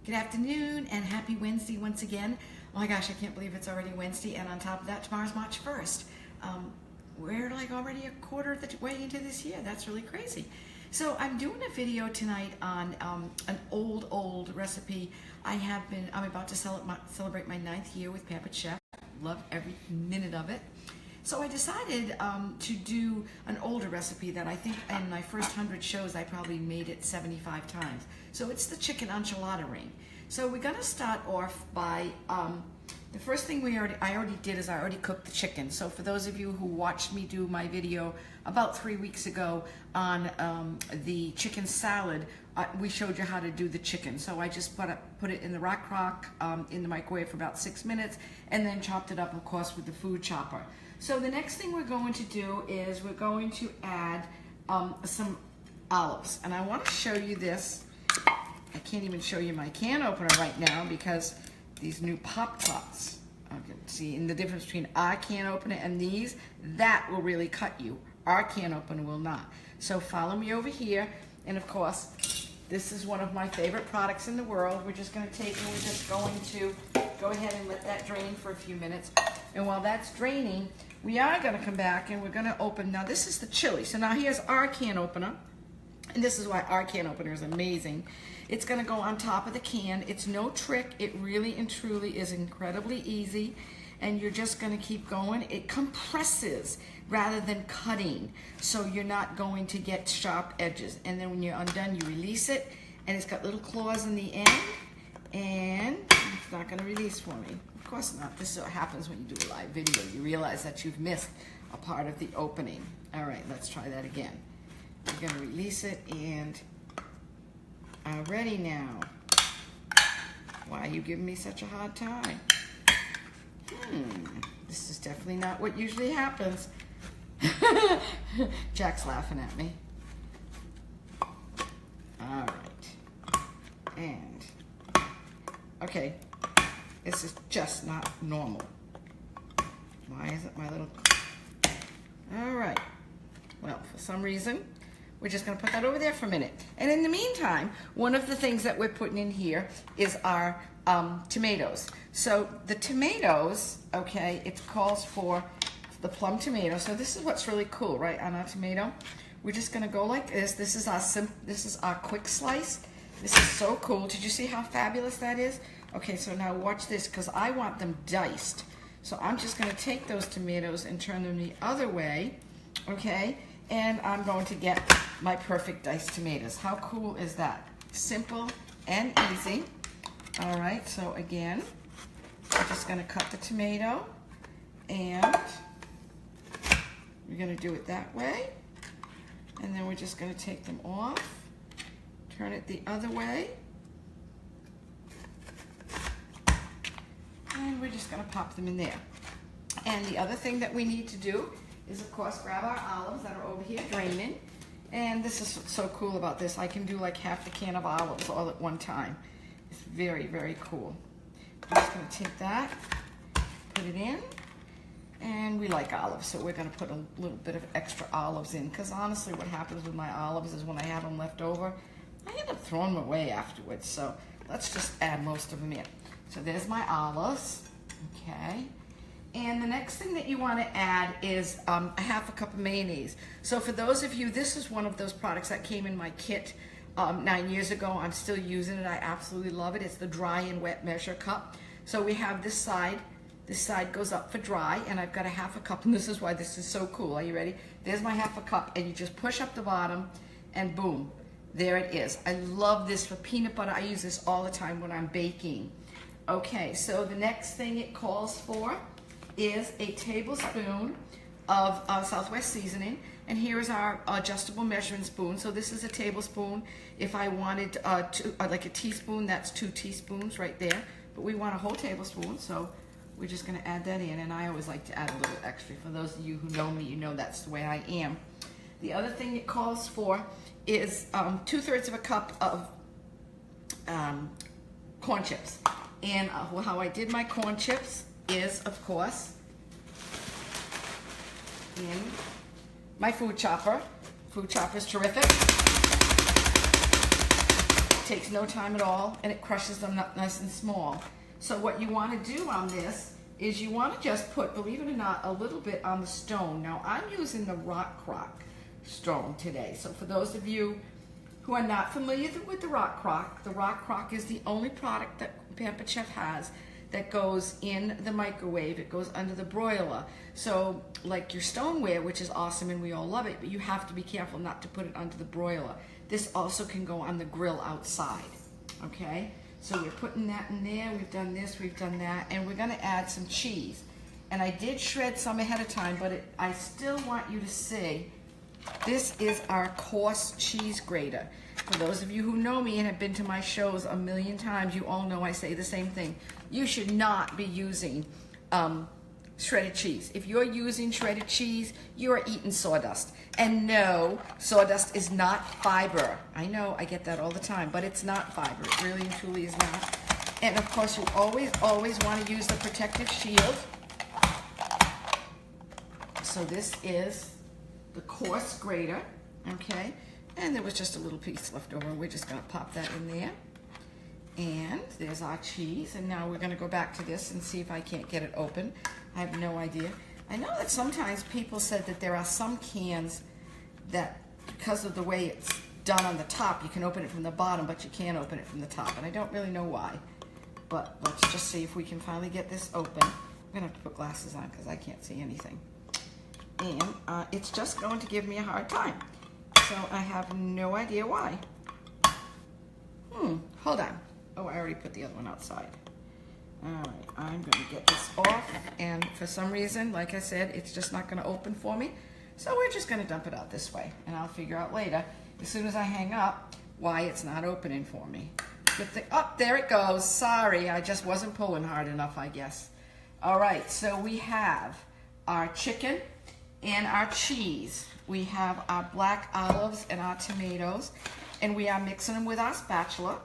Good afternoon and happy Wednesday once again. Oh my gosh, I can't believe it's already Wednesday, and on top of that, tomorrow's March 1st. We're like already a quarter of the way into this year. That's really crazy. So I'm doing a video tonight on an old recipe. I'm about to celebrate my 9th year with Pampered Chef. Love every minute of it. So I decided to do an older recipe that I think in my first 100 shows I probably made it 75 times. So it's the chicken enchilada ring. So we're gonna start off by, the first thing I already did is I already cooked the chicken. So for those of you who watched me do my video about 3 weeks ago on the chicken salad, we showed you how to do the chicken. So I just put it in the rock crock in the microwave for about 6 minutes and then chopped it up, of course, with the food chopper. So the next thing we're going to do is we're going to add some olives. And I want to show you this. I can't even show you my can opener right now because these new Pop-Tarts, you can see in the difference between our can opener and these, that will really cut you. Our can opener will not. So follow me over here. And of course, this is one of my favorite products in the world. We're just going to take and we're just going to go ahead and let that drain for a few minutes. And while that's draining, we are going to come back and we're going to open. Now this is the chili. So now here's our can opener. And this is why our can opener is amazing. It's going to go on top of the can. It's no trick. It really and truly is incredibly easy. And you're just going to keep going. It compresses rather than cutting. So you're not going to get sharp edges. And then when you're undone, you release it. And it's got little claws in the end. And it's not going to release for me. Of course not. This is what happens when you do a live video. You realize that you've missed a part of the opening. All right, let's try that again. We're going to release it and ready now. Why are you giving me such a hard time? This is definitely not what usually happens. Jack's laughing at me. All right. And, okay, this is just not normal. Why isn't my little... All right. Well, for some reason, we're just going to put that over there for a minute. And in the meantime, one of the things that we're putting in here is our tomatoes. So the tomatoes, okay, it calls for the plum tomato. So this is what's really cool, right, on our tomato. We're just going to go like this. This is our quick slice. This is so cool. Did you see how fabulous that is? Okay, so now watch this because I want them diced. So I'm just going to take those tomatoes and turn them the other way, okay? And I'm going to get my perfect diced tomatoes. How cool is that? Simple and easy. All right, so again, I'm just going to cut the tomato and we're going to do it that way. And then we're just going to take them off, turn it the other way. And we're just going to pop them in there. And the other thing that we need to do is, of course, grab our olives that are over here draining. And this is what's so cool about this. I can do like half the can of olives all at one time. It's very, very cool. I'm just going to take that, put it in, and we like olives, so we're going to put a little bit of extra olives in, because honestly what happens with my olives is when I have them left over, I end up throwing them away afterwards. So let's just add most of them in. So there's my olives, okay. And the next thing that you want to add is a half a cup of mayonnaise. So for those of you, this is one of those products that came in my kit 9 years ago. I'm still using it. I absolutely love it. It's the dry and wet measure cup. So we have this side. This side goes up for dry, and I've got a half a cup, and this is why this is so cool. Are you ready? There's my half a cup, and you just push up the bottom, and boom, there it is. I love this for peanut butter. I use this all the time when I'm baking. Okay, so the next thing it calls for is a tablespoon of Southwest seasoning, and here is our adjustable measuring spoon. So this is a tablespoon. If I wanted like a teaspoon, that's 2 teaspoons right there, but we want a whole tablespoon, so we're just going to add that in. And I always like to add a little extra. For those of you who know me, you know that's the way I am. The other thing it calls for is 2/3 of a cup of corn chips. And how I did my corn chips is, of course, in my food chopper. Food chopper is terrific. takes no time at all, and it crushes them nice and small. So what you want to do on this is you want to just put, believe it or not, a little bit on the stone. Now I'm using the Rock Crock stone today. So for those of you who are not familiar with the Rock Crock is the only product that Pampered Chef has that goes in the microwave. It goes under the broiler. So like your stoneware, which is awesome and we all love it, but you have to be careful not to put it under the broiler. This also can go on the grill outside, okay? So we're putting that in there. We've done this, we've done that, and we're gonna add some cheese. And I did shred some ahead of time, but I still want you to see, this is our coarse cheese grater. For those of you who know me and have been to my shows a million times, you all know I say the same thing. You should not be using shredded cheese. If you're using shredded cheese, you are eating sawdust. And no, sawdust is not fiber. I know, I get that all the time, but it's not fiber. It really and truly is not. And of course, you always want to use the protective shield. So this is the coarse grater, okay? And there was just a little piece left over. We're just gonna pop that in there. And there's our cheese. And now we're gonna go back to this and see if I can't get it open. I have no idea. I know that sometimes people said that there are some cans that, because of the way it's done on the top, you can open it from the bottom, but you can't open it from the top. And I don't really know why. But let's just see if we can finally get this open. I'm gonna have to put glasses on because I can't see anything. And it's just going to give me a hard time. So I have no idea why. Hold on. Oh, I already put the other one outside. All right, I'm going to get this off. And for some reason, like I said, it's just not going to open for me. So we're just going to dump it out this way. And I'll figure out later, as soon as I hang up, why it's not opening for me. Good thing. Oh, there it goes. Sorry, I just wasn't pulling hard enough, I guess. All right, so we have our chicken and our cheese. We have our black olives and our tomatoes, and we are mixing them with our spatula.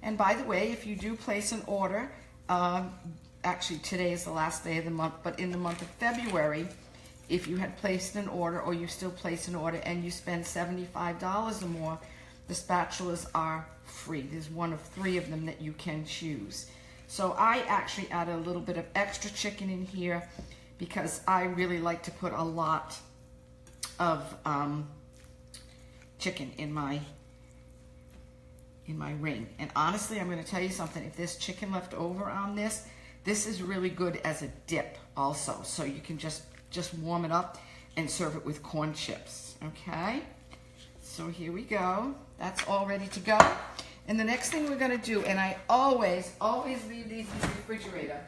And by the way, if you do place an order, actually today is the last day of the month, but in the month of February, if you had placed an order or you still place an order and you spend $75 or more, the spatulas are free. There's one of 3 of them that you can choose. So I actually added a little bit of extra chicken in here because I really like to put a lot of chicken in my ring. And honestly, I'm going to tell you something. If there's chicken left over on this, this is really good as a dip also. So you can just warm it up and serve it with corn chips, okay? So here we go. That's all ready to go. And the next thing we're going to do, and I always leave these in the refrigerator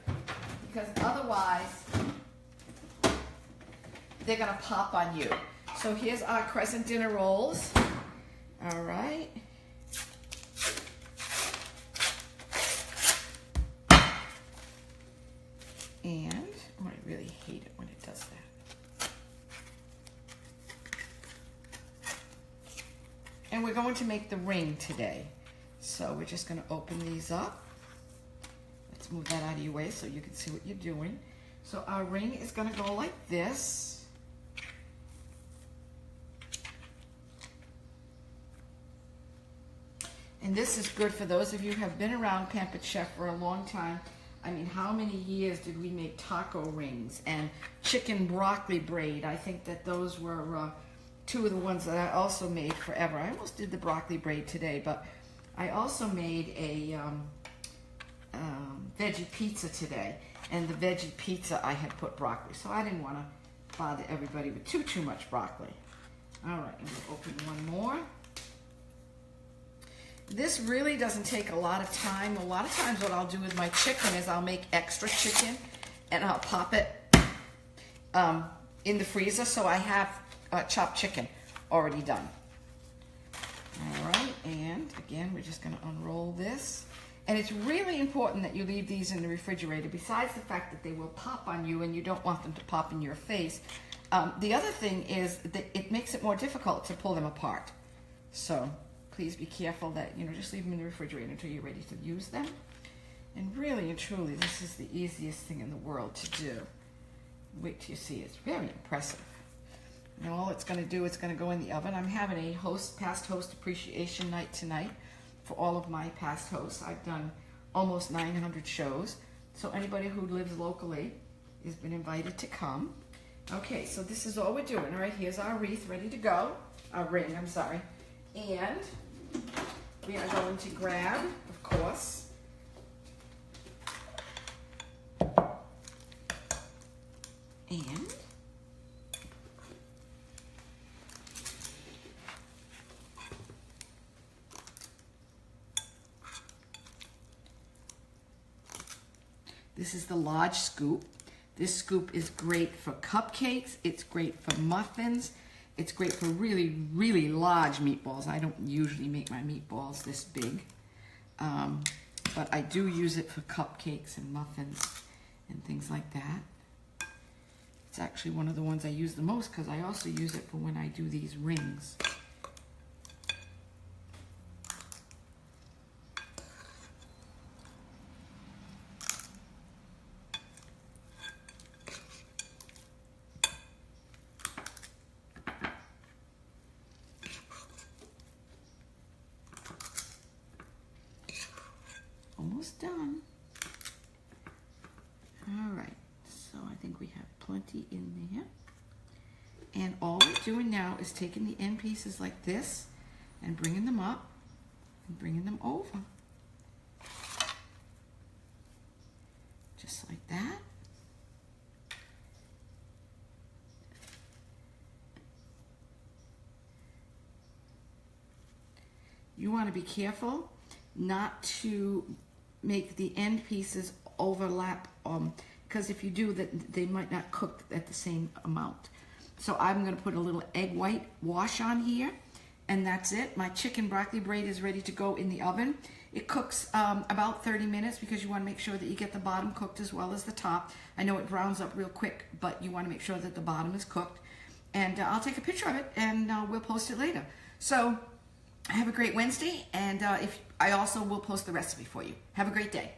because otherwise they're going to pop on you. So here's our crescent dinner rolls. All right. And oh, I really hate it when it does that. And we're going to make the ring today. So we're just going to open these up. Let's move that out of your way so you can see what you're doing. So our ring is going to go like this. And this is good for those of you who have been around Pampered Chef for a long time. I mean, how many years did we make taco rings and chicken broccoli braid? I think that those were 2 of the ones that I also made forever. I almost did the broccoli braid today, but I also made a veggie pizza today. And the veggie pizza, I had put broccoli. So I didn't want to bother everybody with too much broccoli. All right, and we'll open one more. This really doesn't take a lot of time. A lot of times what I'll do with my chicken is I'll make extra chicken and I'll pop it in the freezer so I have chopped chicken already done. All right, and again, we're just gonna unroll this. And it's really important that you leave these in the refrigerator, besides the fact that they will pop on you and you don't want them to pop in your face. The other thing is that it makes it more difficult to pull them apart. So please be careful that, just leave them in the refrigerator until you're ready to use them. And really and truly, this is the easiest thing in the world to do. Wait till you see it. It's very impressive. Now all it's going to do, it's going to go in the oven. I'm having a past host appreciation night tonight for all of my past hosts. I've done almost 900 shows. So anybody who lives locally has been invited to come. Okay, so this is all we're doing. All right, here's our wreath ready to go. Our ring, I'm sorry. And we are going to grab, of course, and this is the large scoop. This scoop is great for cupcakes. It's great for muffins. It's great for really, really large meatballs. I don't usually make my meatballs this big, but I do use it for cupcakes and muffins and things like that. It's actually one of the ones I use the most because I also use it for when I do these rings. Almost done. All right, so I think we have plenty in there. And all we're doing now is taking the end pieces like this and bringing them up and bringing them over. Just like that. You want to be careful not to make the end pieces overlap, because if you do, that they might not cook at the same amount. So I'm going to put a little egg white wash on here, and that's it. My chicken broccoli braid is ready to go in the oven. It cooks about 30 minutes because you want to make sure that you get the bottom cooked as well as the top. I know it browns up real quick, but you want to make sure that the bottom is cooked. And I'll take a picture of it, and we'll post it later. So have a great Wednesday, and I also will post the recipe for you. Have a great day.